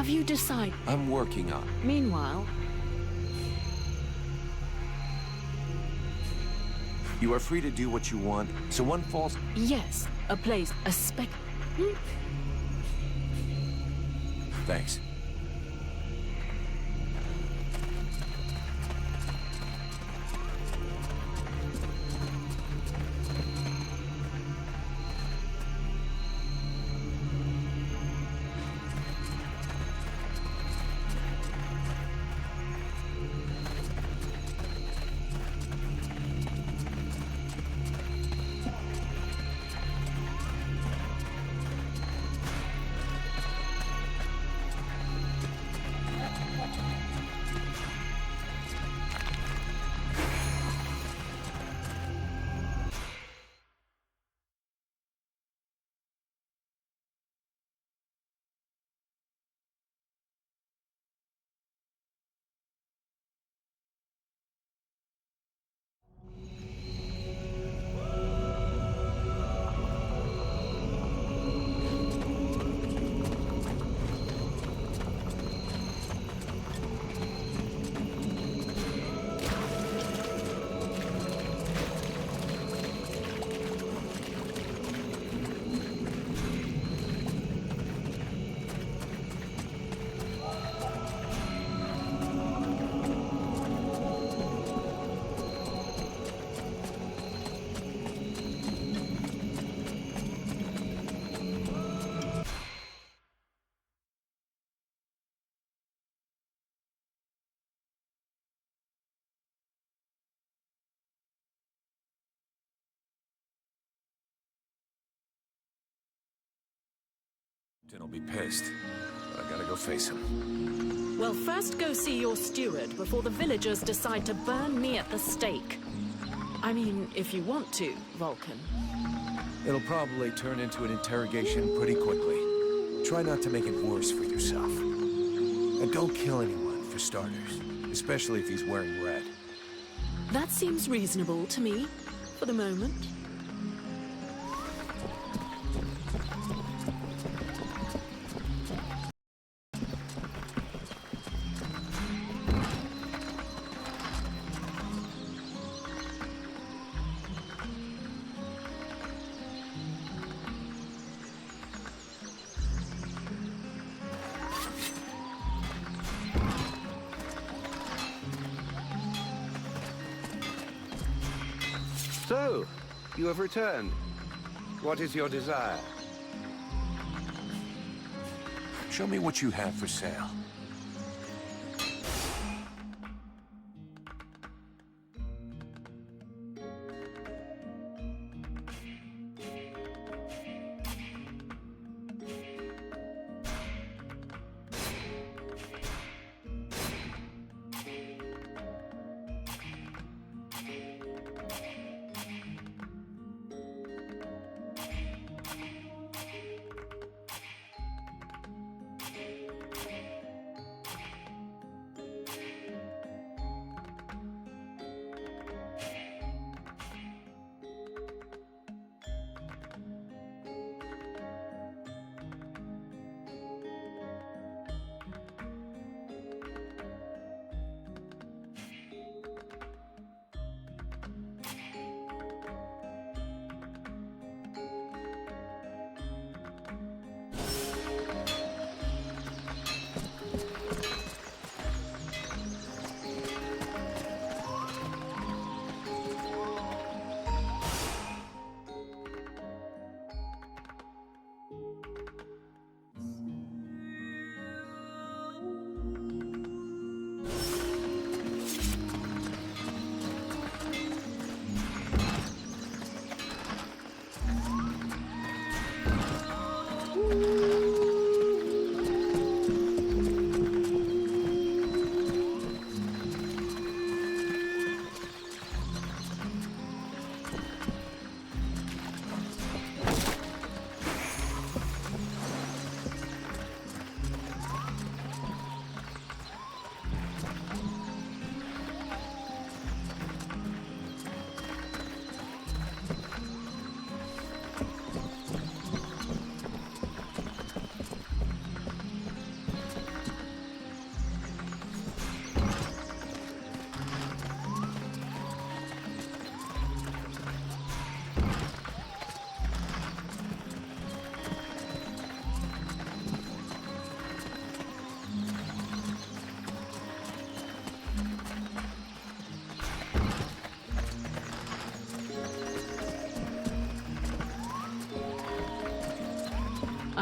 Have you decided? I'm working on it. Meanwhile, You are free to do what you want, so one false... yes, a place, a Thanks. I'll be pissed, but I gotta go face him. well, first go see your steward before the villagers decide to burn me at the stake. I mean, if you want to, Vulcan. It'll probably turn into an interrogation pretty quickly. Try not to make it worse for yourself. And don't kill anyone, for starters. Especially if he's wearing red. That seems reasonable to me, for the moment. So, you have returned. What is your desire? Show me what you have for sale.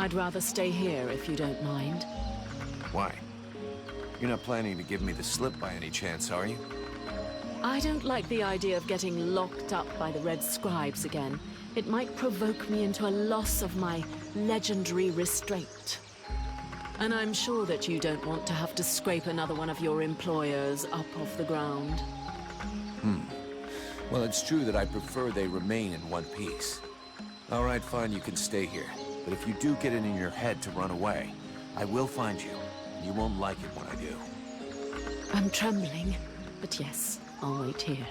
I'd rather stay here if you don't mind. Why? You're not planning to give me the slip by any chance, are you? I don't like the idea of getting locked up by the Red Scribes again. It might provoke me into a loss of my legendary restraint. And I'm sure that you don't want to have to scrape another one of your employers up off the ground. Well, it's true that I prefer they remain in one piece. All right, fine, you can stay here. But if you do get it in your head to run away, I will find you. And you won't like it when I do. I'm trembling, but yes, I'll wait here.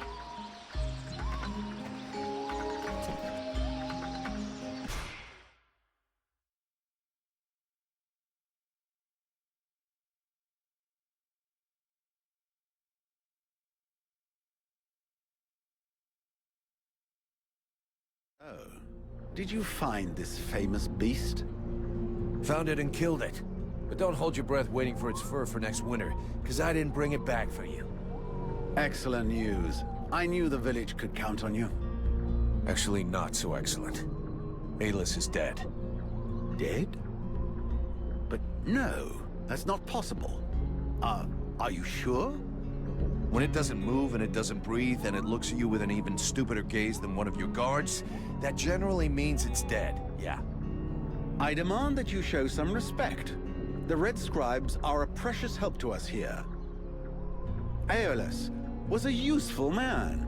Oh, did you find this famous beast? Found it and killed it. But don't hold your breath waiting for its fur for next winter, because I didn't bring it back for you. Excellent news. I knew the village could count on you. Actually, not so excellent. Alis is dead. Dead? But no, that's not possible. Are you sure? When it doesn't move and it doesn't breathe and it looks at you with an even stupider gaze than one of your guards, that generally means it's dead, yeah. I demand that you show some respect. The Red Scribes are a precious help to us here. Aeolus was a useful man,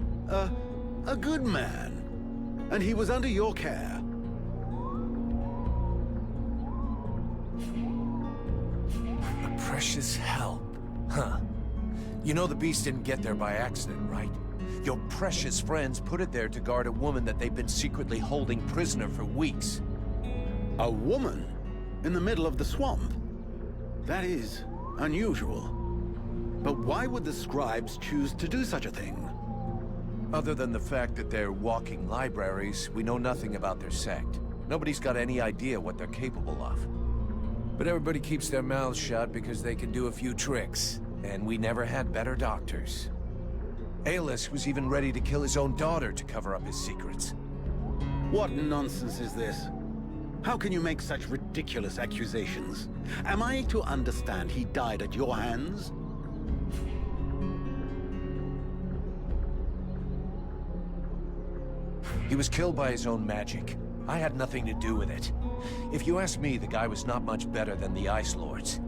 a good man, and he was under your care. A precious help, huh? You know the beast didn't get there by accident, right? Your precious friends put it there to guard a woman that they've been secretly holding prisoner for weeks. A woman? In the middle of the swamp? That is unusual. But why would the scribes choose to do such a thing? Other than the fact that they're walking libraries, we know nothing about their sect. Nobody's got any idea what they're capable of. But everybody keeps their mouths shut because they can do a few tricks. And we never had better doctors. Aeolus was even ready to kill his own daughter to cover up his secrets. What nonsense is this? How can you make such ridiculous accusations? Am I to understand he died at your hands? He was killed by his own magic. I had nothing to do with it. If you ask me, the guy was not much better than the Ice Lords.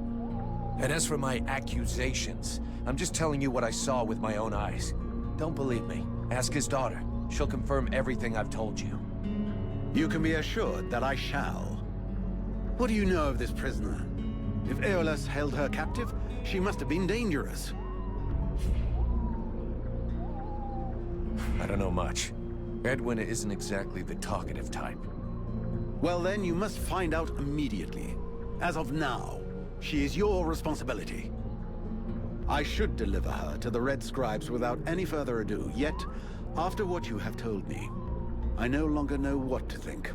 And as for my accusations, I'm just telling you what I saw with my own eyes. Don't believe me. Ask his daughter. She'll confirm everything I've told you. You can be assured that I shall. What do you know of this prisoner? If Aeolus held her captive, she must have been dangerous. I don't know much. Edwin isn't exactly the talkative type. Well then, you must find out immediately. As of now, she is your responsibility. I should deliver her to the Red Scribes without any further ado, yet, after what you have told me, I no longer know what to think.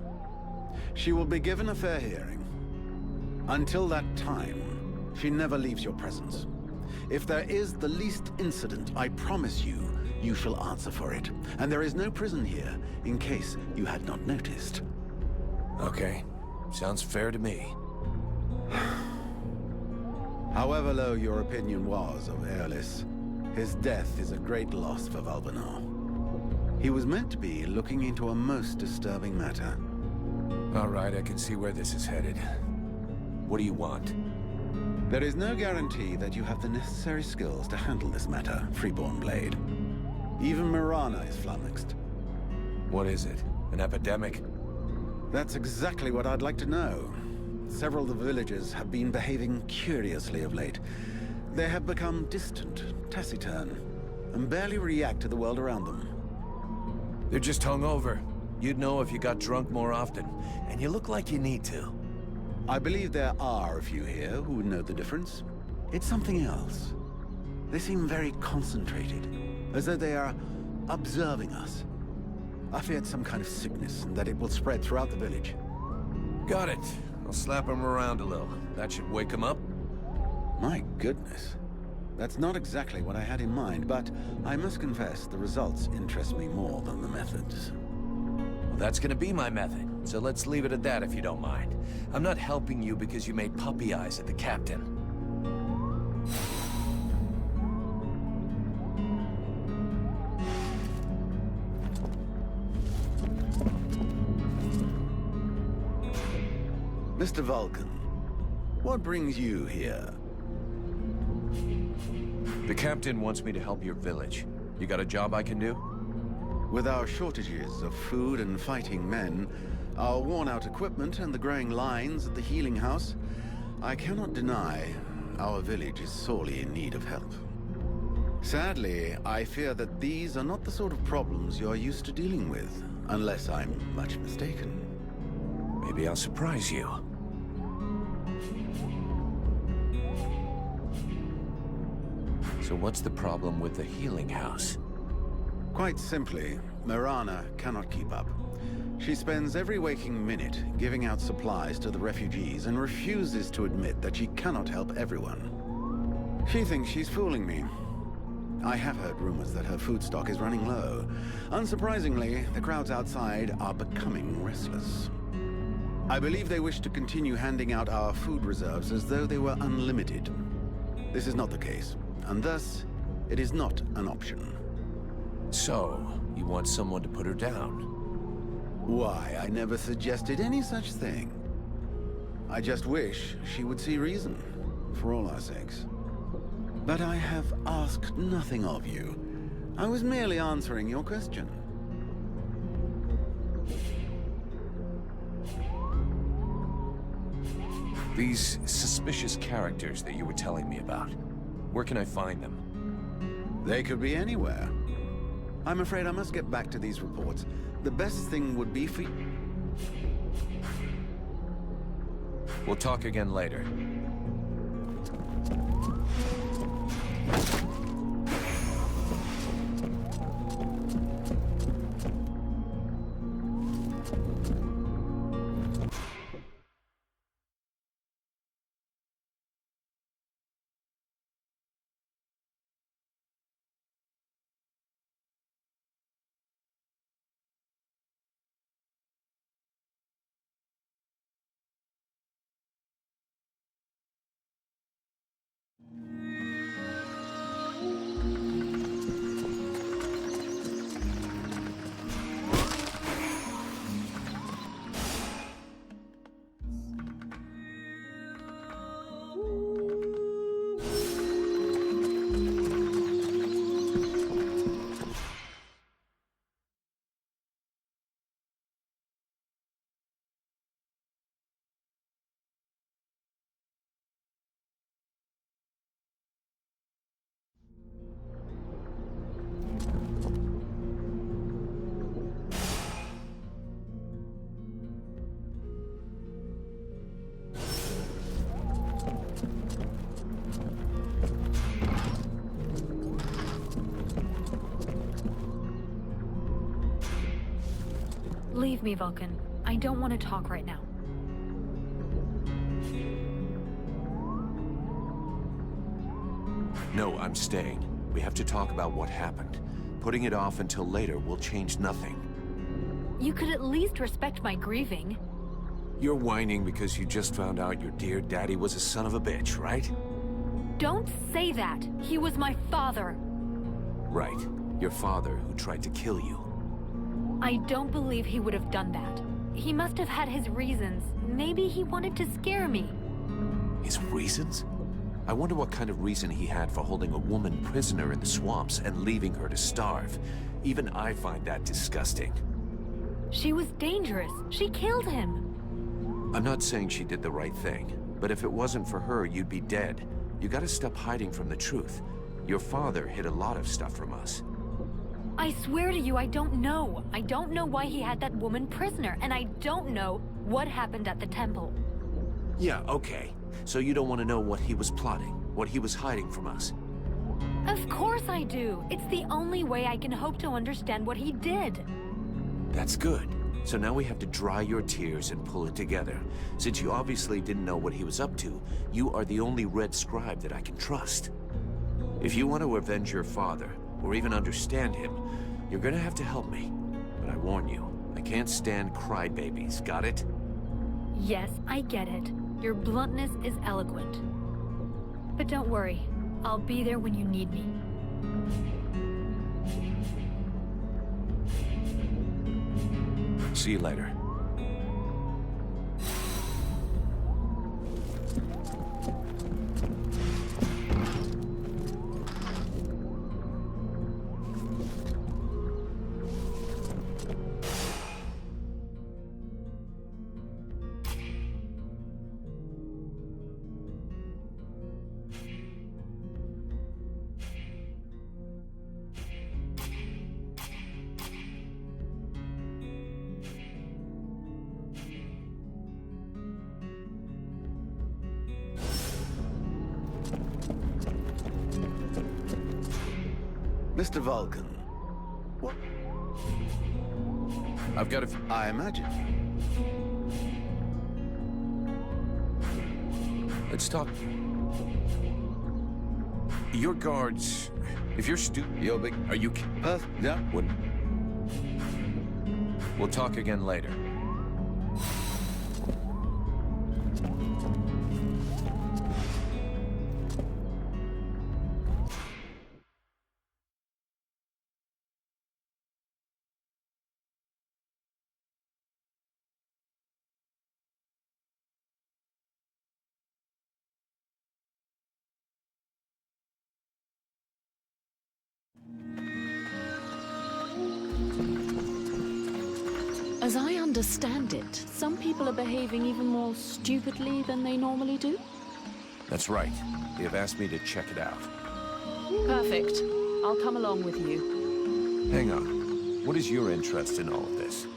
She will be given a fair hearing. Until that time, she never leaves your presence. If there is the least incident, I promise you, you shall answer for it. And there is no prison here, in case you had not noticed. Okay. Sounds fair to me. However low your opinion was of Aeolus, his death is a great loss for Valvanor. He was meant to be looking into a most disturbing matter. All right, I can see where this is headed. What do you want? There is no guarantee that you have the necessary skills to handle this matter, Freeborn Blade. Even Mirana is flummoxed. What is it? An epidemic? That's exactly what I'd like to know. Several of the villagers have been behaving curiously of late. They have become distant, taciturn, and barely react to the world around them. They're just hungover. You'd know if you got drunk more often, and you look like you need to. I believe there are a few here who would know the difference. It's something else. They seem very concentrated, as though they are observing us. I feared some kind of sickness and that it will spread throughout the village. Got it. I'll slap him around a little. That should wake him up. My goodness. That's not exactly what I had in mind, but I must confess the results interest me more than the methods. That's gonna be my method, so let's leave it at that if you don't mind. I'm not helping you because you made puppy eyes at the captain. Mr. Vulcan, what brings you here? The captain wants me to help your village. You got a job I can do? With our shortages of food and fighting men, our worn-out equipment and the growing lines at the healing house, I cannot deny our village is sorely in need of help. Sadly, I fear that these are not the sort of problems you are used to dealing with, unless I'm much mistaken. Maybe I'll surprise you. So what's the problem with the healing house? Quite simply, Mirana cannot keep up. She spends every waking minute giving out supplies to the refugees and refuses to admit that she cannot help everyone. She thinks she's fooling me. I have heard rumors that her food stock is running low. Unsurprisingly, the crowds outside are becoming restless. I believe they wish to continue handing out our food reserves as though they were unlimited. This is not the case, and thus, it is not an option. So, you want someone to put her down? Why, I never suggested any such thing. I just wish she would see reason, for all our sakes. But I have asked nothing of you. I was merely answering your question. These suspicious characters that you were telling me about, where can I find them? They could be anywhere. I'm afraid I must get back to these reports. The best thing would be for you... We'll talk again later. Leave me, Vulcan. I don't want to talk right now. No, I'm staying. We have to talk about what happened. Putting it off until later will change nothing. You could at least respect my grieving. You're whining because you just found out your dear daddy was a son of a bitch, right? Don't say that. He was my father. Right. Your father who tried to kill you. I don't believe he would have done that. He must have had his reasons. Maybe he wanted to scare me. His reasons? I wonder what kind of reason he had for holding a woman prisoner in the swamps and leaving her to starve. Even I find that disgusting. She was dangerous. She killed him. I'm not saying she did the right thing, but if it wasn't for her, you'd be dead. You gotta stop hiding from the truth. Your father hid a lot of stuff from us. I swear to you, I don't know. I don't know why he had that woman prisoner, and I don't know what happened at the temple. Yeah, okay. So you don't want to know what he was plotting, what he was hiding from us? Of course I do. It's the only way I can hope to understand what he did. That's good. So now we have to dry your tears and pull it together. Since you obviously didn't know what he was up to, you are the only Red Scribe that I can trust. If you want to avenge your father, or even understand him, you're gonna have to help me. But I warn you, I can't stand crybabies, got it? Yes, I get it. Your bluntness is eloquent. But don't worry, I'll be there when you need me. See you later. Mr. Vulcan. What? I've got I imagine. Let's talk. Your guards... If you're You're big. Are you... Yeah? Wouldn't... We'll talk again later. As I understand it, some people are behaving even more stupidly than they normally do. That's right. They have asked me to check it out. Perfect. I'll come along with you. Hang on. What is your interest in all of this?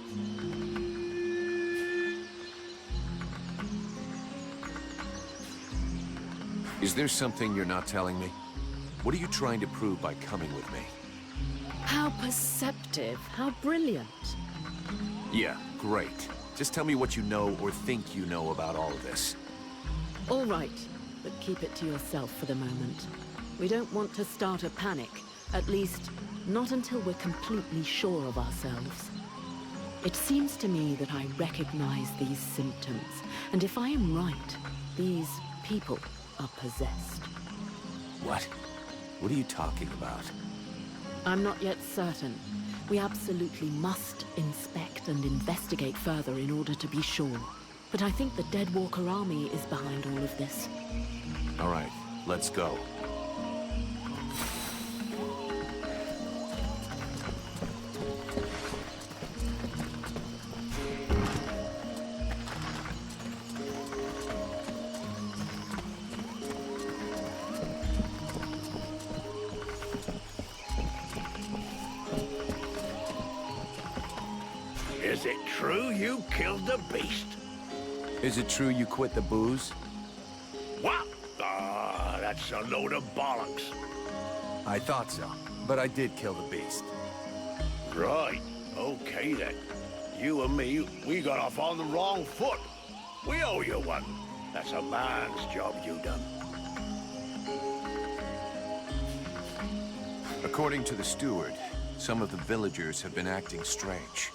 Is there something you're not telling me? What are you trying to prove by coming with me? How perceptive, how brilliant. Yeah, great. Just tell me what you know or think you know about all of this. All right, but keep it to yourself for the moment. We don't want to start a panic, at least not until we're completely sure of ourselves. It seems to me that I recognize these symptoms, and if I am right, these people are possessed. What? What are you talking about? I'm not yet certain. We absolutely must inspect and investigate further in order to be sure. But I think the Deadwalker army is behind all of this. All right, let's go. Is it true you killed the beast? Is it true you quit the booze? What? Ah, that's a load of bollocks. I thought so, but I did kill the beast. Right. Okay then. You and me, we got off on the wrong foot. We owe you one. That's a man's job you done. According to the steward, some of the villagers have been acting strange.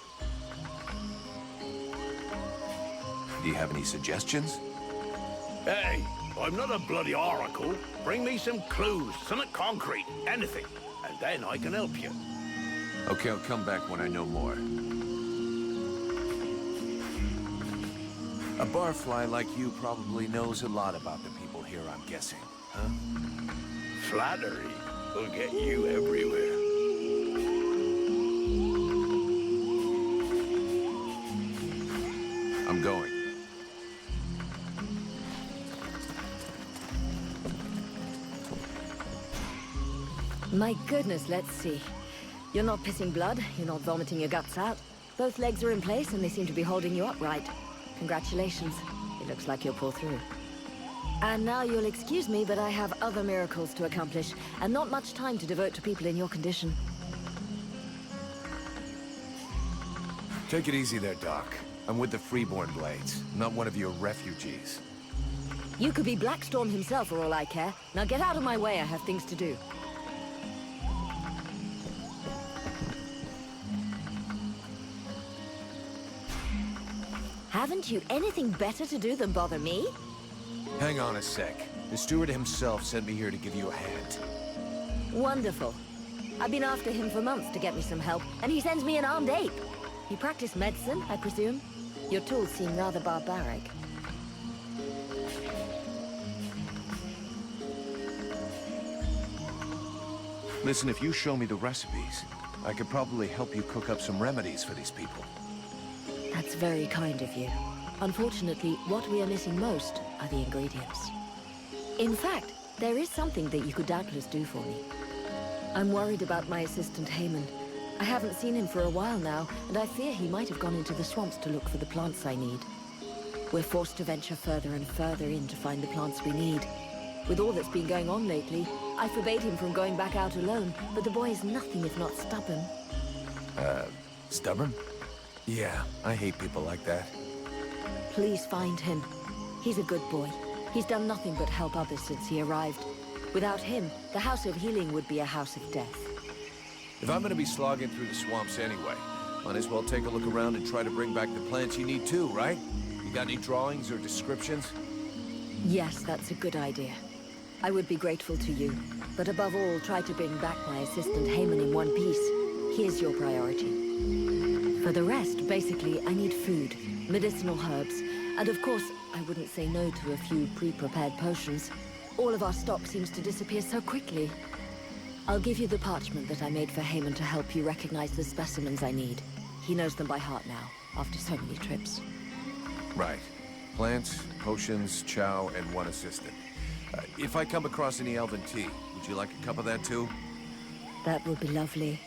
Do you have any suggestions? Hey, I'm not a bloody oracle. Bring me some clues, something concrete, anything, and then I can help you. Okay, I'll come back when I know more. A barfly like you probably knows a lot about the people here, I'm guessing, huh? Flattery will get you everywhere. I'm going. My goodness, let's see. You're not pissing blood, you're not vomiting your guts out. Both legs are in place and they seem to be holding you upright. Congratulations. It looks like you'll pull through. And now you'll excuse me, but I have other miracles to accomplish, and not much time to devote to people in your condition. Take it easy there, Doc. I'm with the Freeborn Blades, not one of your refugees. You could be Blackstorm himself for all I care. Now get out of my way, I have things to do. Haven't you anything better to do than bother me? Hang on a sec. The steward himself sent me here to give you a hand. Wonderful. I've been after him for months to get me some help, and he sends me an armed ape. You practice medicine, I presume? Your tools seem rather barbaric. Listen, if you show me the recipes, I could probably help you cook up some remedies for these people. That's very kind of you. Unfortunately, what we are missing most are the ingredients. In fact, there is something that you could doubtless do for me. I'm worried about my assistant hMын. I haven't seen him for a while now, and I fear he might have gone into the swamps to look for the plants I need. We're forced to venture further and further in to find the plants we need. With all that's been going on lately, I forbade him from going back out alone, but the boy is nothing if not stubborn. Stubborn? Yeah, I hate people like that. Please find him. He's a good boy. He's done nothing but help others since he arrived. Without him, the House of Healing would be a house of death. If I'm gonna be slogging through the swamps anyway, might as well take a look around and try to bring back the plants you need too, right? You got any drawings or descriptions? Yes, that's a good idea. I would be grateful to you, but above all, try to bring back my assistant hMын in one piece. He is your priority. For the rest, basically, I need food, medicinal herbs, and of course, I wouldn't say no to a few pre-prepared potions. All of our stock seems to disappear so quickly. I'll give you the parchment that I made for hMын to help you recognize the specimens I need. He knows them by heart now, after so many trips. Right. Plants, potions, chow, and one assistant. If I come across any elven tea, would you like a cup of that too? That would be lovely.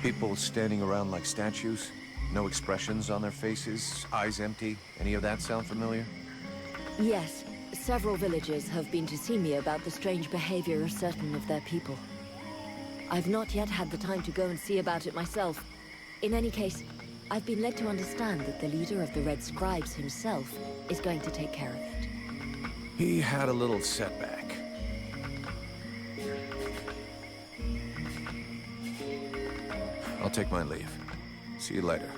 People standing around like statues? No expressions on their faces? Eyes empty? Any of that sound familiar? Yes, several villagers have been to see me about the strange behavior of certain of their people. I've not yet had the time to go and see about it myself. In any case, I've been led to understand that the leader of the Red Scribes himself is going to take care of it. He had a little setback. I'll take my leave. See you later.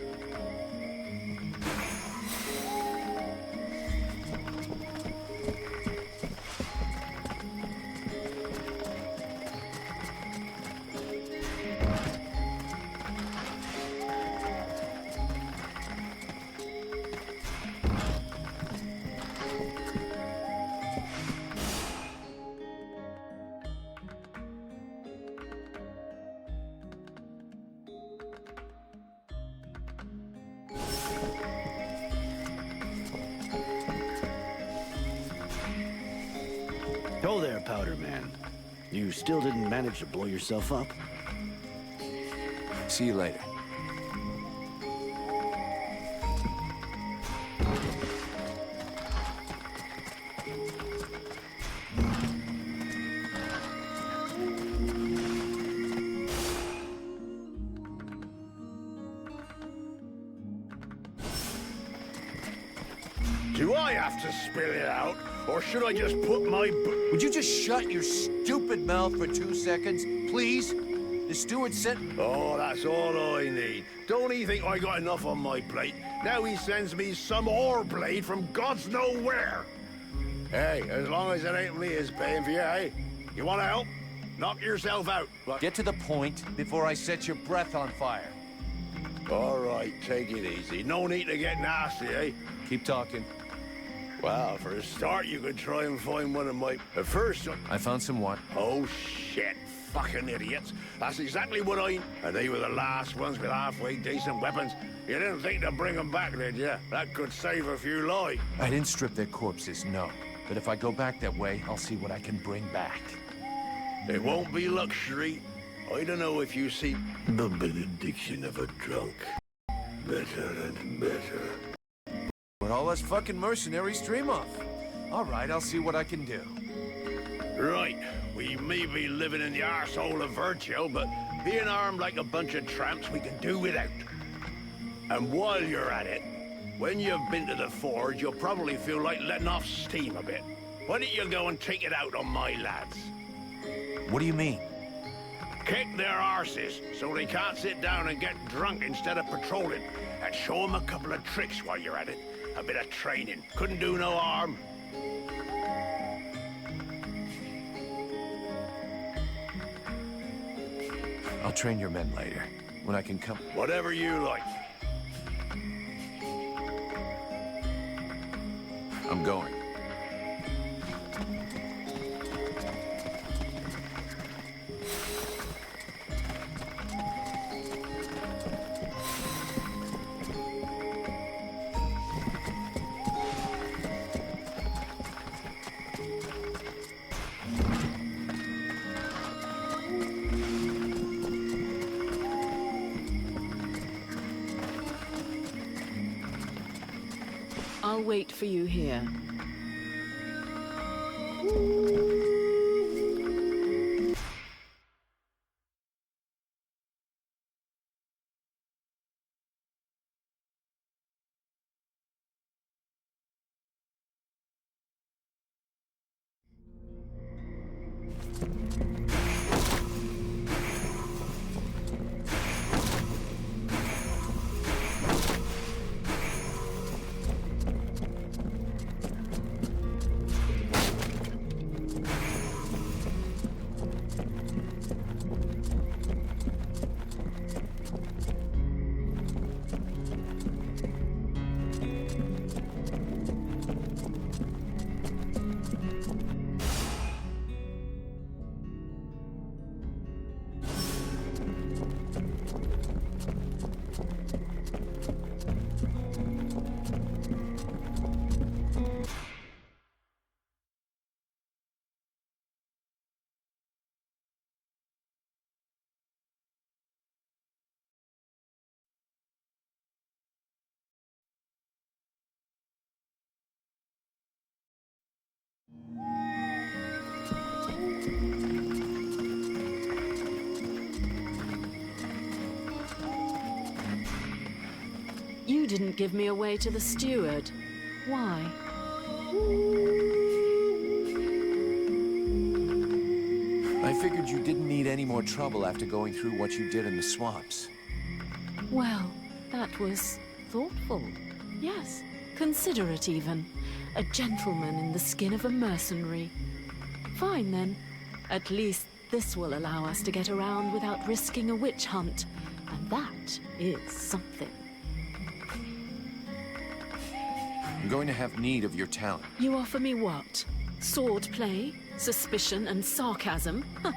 Oh there, Powder Man. You still didn't manage to blow yourself up? See you later. Do I have to spill it out? Or should I just put my Would you just shut your stupid mouth for 2 seconds, please? The steward sent... Oh, that's all I need. Don't he think I got enough on my plate? Now he sends me some ore blade from God's nowhere. Hey, as long as it ain't me is paying for you, hey? You want to help? Knock yourself out. Get to the point before I set your breath on fire. All right, take it easy. No need to get nasty, eh? Keep talking. Well, for a start, you could try and find one of my... First... I found some what? Oh, shit. Fucking idiots. That's exactly what I... And they were the last ones with halfway decent weapons. You didn't think to bring them back, did you? That could save a few lives. I didn't strip their corpses, no. But if I go back that way, I'll see what I can bring back. It won't be luxury. I don't know if you see... The benediction of a drunk. Better and better. But all us fucking mercenaries dream of. All right, I'll see what I can do. Right. We may be living in the arsehole of Virtue, but being armed like a bunch of tramps we can do without. And while you're at it, when you've been to the forge, you'll probably feel like letting off steam a bit. Why don't you go and take it out on my lads? What do you mean? Kick their arses so they can't sit down and get drunk instead of patrolling. And show them a couple of tricks while you're at it. A bit of training. Couldn't do no harm. I'll train your men later, when I can come. Whatever you like. I'm going. I'll wait for you here. You didn't give me away to the steward. Why? I figured you didn't need any more trouble after going through what you did in the swamps. Well, that was thoughtful. Yes, considerate even. A gentleman in the skin of a mercenary. Fine then. At least this will allow us to get around without risking a witch hunt. And that is something. I'm going to have need of your talent. You offer me what? Sword play, suspicion, and sarcasm? Huh.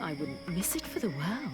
I wouldn't miss it for the world.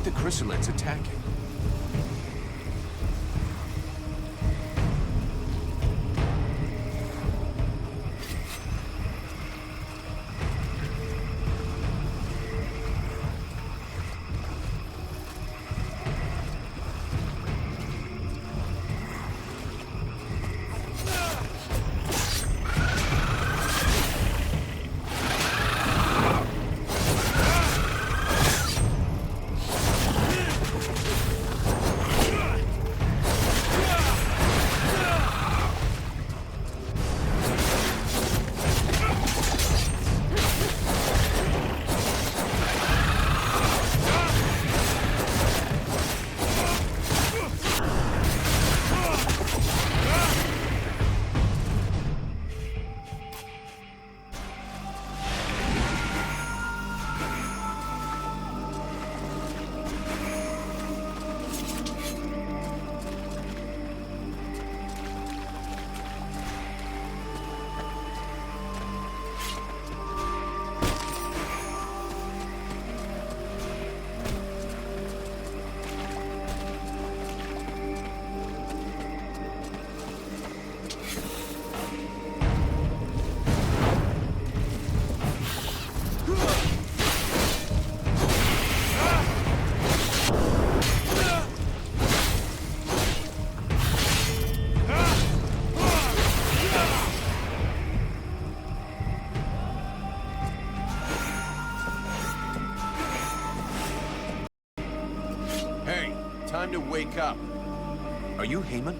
like the chrysalids attacking. Time to wake up. Are you Heyman?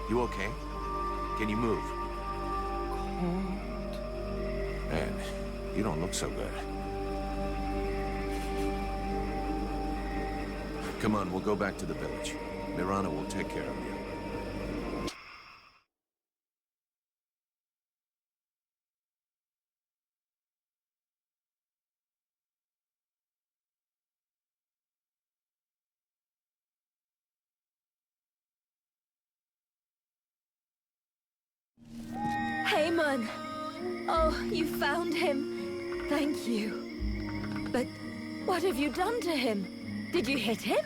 You okay? Can you move? Man, you don't look so good. Come on, we'll go back to the village. Mirana will take care of you. Heyman! Oh, you found him. Thank you. But what have you done to him? Did you hit him?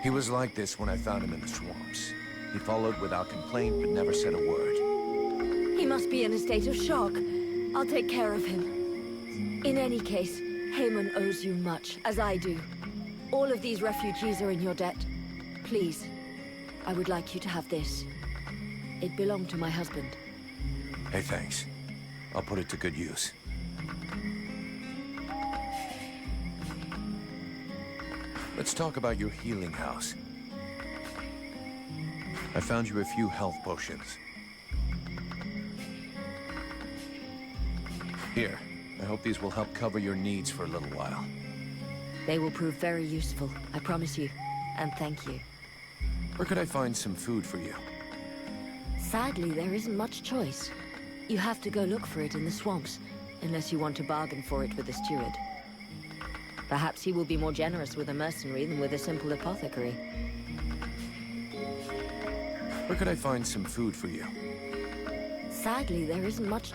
He was like this when I found him in the swamps. He followed without complaint, but never said a word. He must be in a state of shock. I'll take care of him. In any case, Heyman owes you much, as I do. All of these refugees are in your debt. Please, I would like you to have this. It belonged to my husband. Hey, thanks. I'll put it to good use. Let's talk about your healing house. I found you a few health potions. Here, I hope these will help cover your needs for a little while. They will prove very useful, I promise you. And thank you. Where could I find some food for you? Sadly, there isn't much choice. You have to go look for it in the swamps, unless you want to bargain for it with the steward. Perhaps he will be more generous with a mercenary than with a simple apothecary. Where could I find some food for you? Sadly, there isn't much...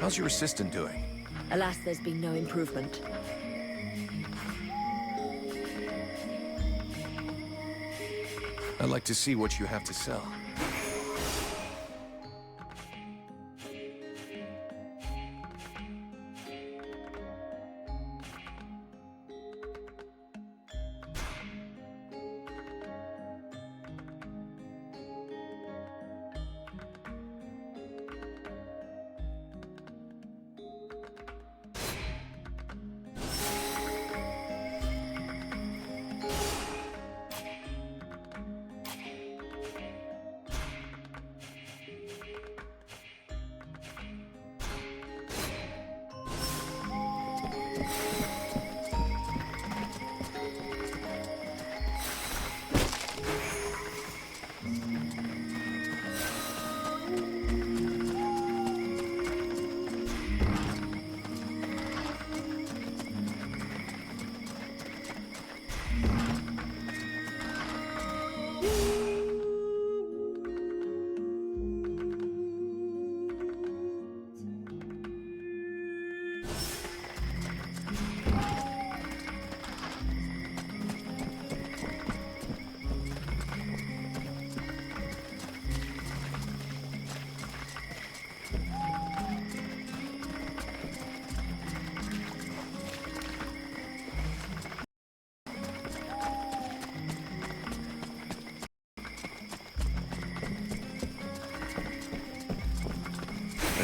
How's your assistant doing? Alas, there's been no improvement. I'd like to see what you have to sell.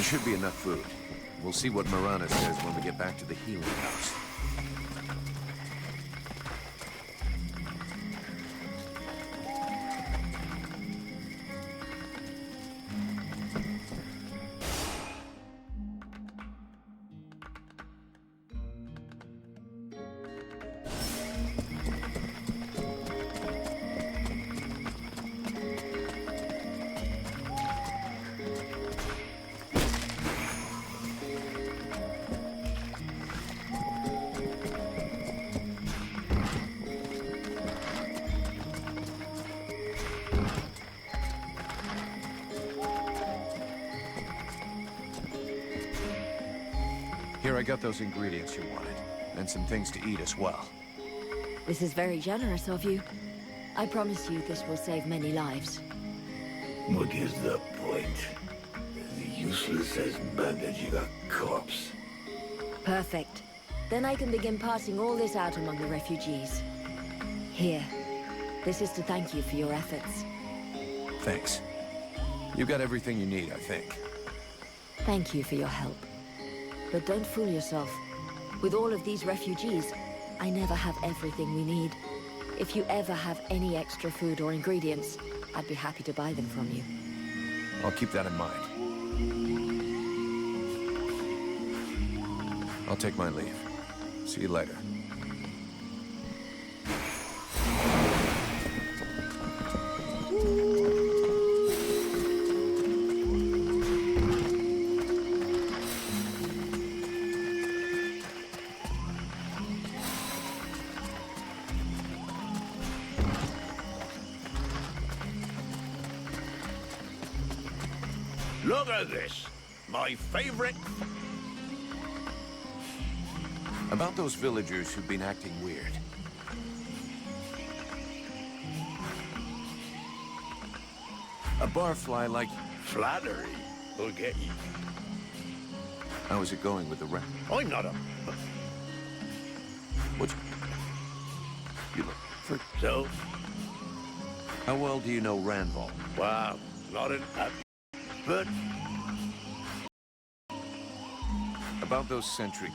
There should be enough food. We'll see what Marana says when we get back to the healing house. Here, I got those ingredients you wanted, and some things to eat as well. This is very generous of you. I promise you this will save many lives. What is the point? As useless as bandaging a corpse. Perfect. Then I can begin passing all this out among the refugees. Here. This is to thank you for your efforts. Thanks. You got everything you need, I think. Thank you for your help. But don't fool yourself. With all of these refugees, I never have everything we need. If you ever have any extra food or ingredients, I'd be happy to buy them from you. I'll keep that in mind. I'll take my leave. See you later. Look at this. My favorite. About those villagers who've been acting weird. A barfly like... Flattery will get you. How is it going with the rat? I'm not a... What? You look for... So, How well do you know Ranval? wow, not an... but About those sentry...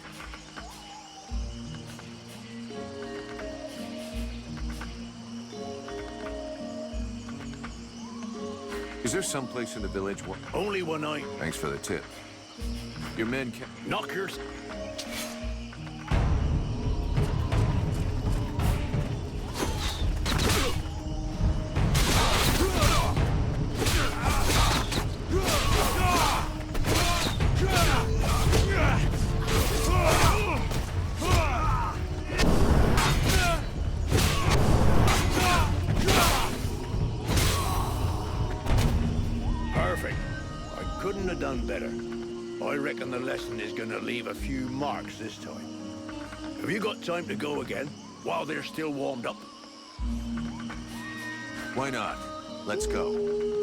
Is there some place in the village where... only one eye. Thanks for the tip. Your men can... Knockers. Perfect. I couldn't have done better. I reckon the lesson is gonna leave a few marks this time. Have you got time to go again, while they're still warmed up? Why not? Let's go.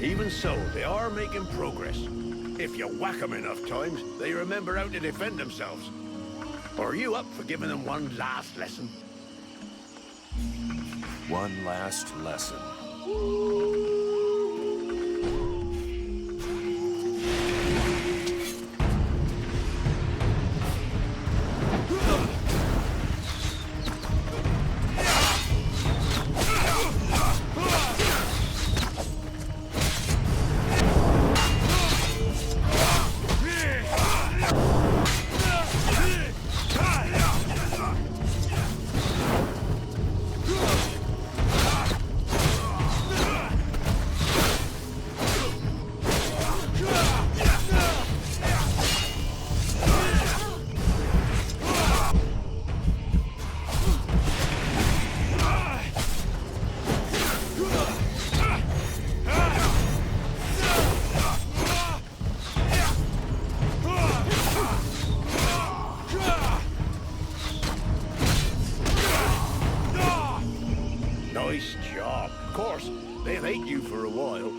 Even so, they are making progress. If you whack them enough times, they remember how to defend themselves. Are you up for giving them one last lesson? One last lesson.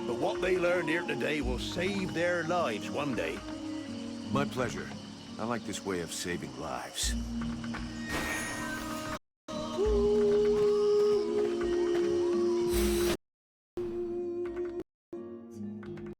but what they learned here today will save their lives one day. My pleasure. I like this way of saving lives.